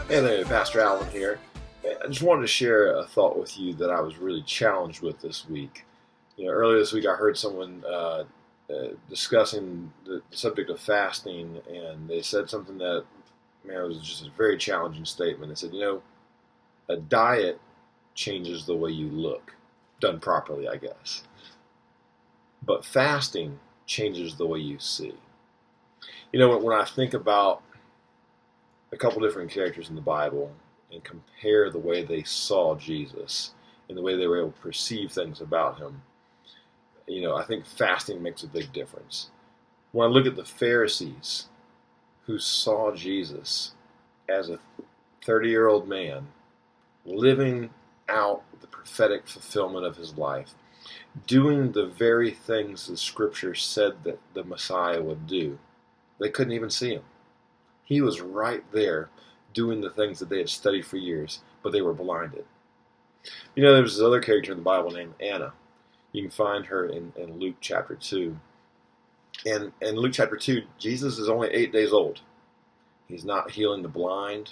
Hey there, Pastor Allen here. I just wanted to share a thought with you that I was really challenged with this week. Earlier this week I heard someone discussing the subject of fasting, and they said something that, man, it was just a very challenging statement. They said, a diet changes the way you look, done properly, I guess. But fasting changes the way you see. When I think about a couple different characters in the Bible and compare the way they saw Jesus and the way they were able to perceive things about him, I think fasting makes a big difference. When I look at the Pharisees who saw Jesus as a 30-year-old man living out the prophetic fulfillment of his life, doing the very things the Scripture said that the Messiah would do, they couldn't even see him. He was right there doing the things that they had studied for years, but they were blinded. There was this other character in the Bible named Anna. You can find her in Luke chapter 2. And in Luke chapter 2, Jesus is only 8 days old. He's not healing the blind.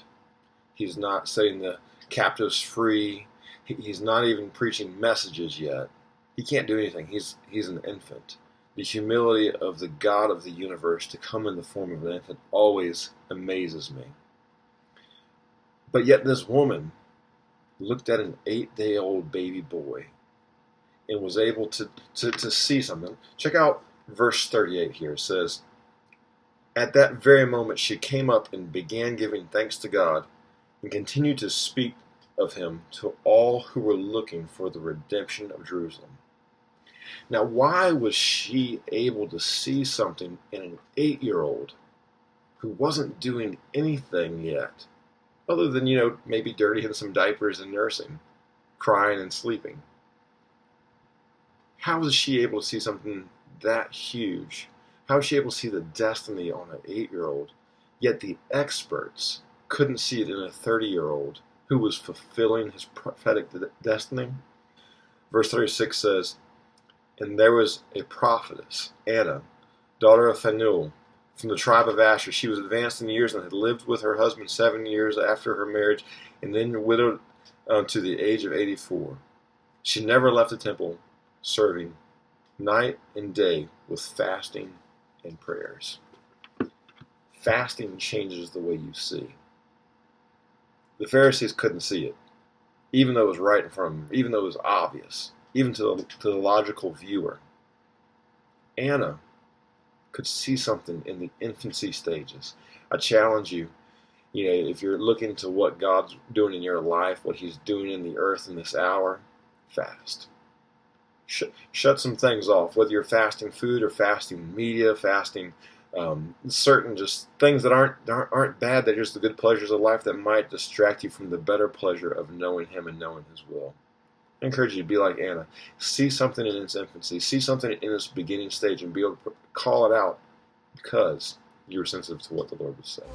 He's not setting the captives free. He's not even preaching messages yet. He can't do anything. He's an infant. The humility of the God of the universe to come in the form of an infant always amazes me. But yet this woman looked at an 8-day-old baby boy and was able to see something. Check out verse 38 here. It says, "At that very moment she came up and began giving thanks to God and continued to speak of him to all who were looking for the redemption of Jerusalem." Now, why was she able to see something in an 8-year-old who wasn't doing anything yet, other than, maybe dirtying some diapers and nursing, crying and sleeping? How was she able to see something that huge? How was she able to see the destiny on an 8-year-old, yet the experts couldn't see it in a 30-year-old who was fulfilling his prophetic destiny? Verse 36 says, "And there was a prophetess, Anna, daughter of Phanuel, from the tribe of Asher. She was advanced in years and had lived with her husband 7 years after her marriage, and then widowed to the age of 84. She never left the temple, serving night and day with fasting and prayers." Fasting changes the way you see. The Pharisees couldn't see it, even though it was right in front of them, even though it was obvious, even to the logical viewer. Anna could see something in the infancy stages. I challenge you, if you're looking to what God's doing in your life, what he's doing in the earth in this hour, fast. Shut some things off, whether you're fasting food or fasting media, fasting certain just things that aren't bad, they're just the good pleasures of life that might distract you from the better pleasure of knowing him and knowing his will. I encourage you to be like Anna. See something in its infancy. See something in its beginning stage and be able to call it out because you were sensitive to what the Lord was saying.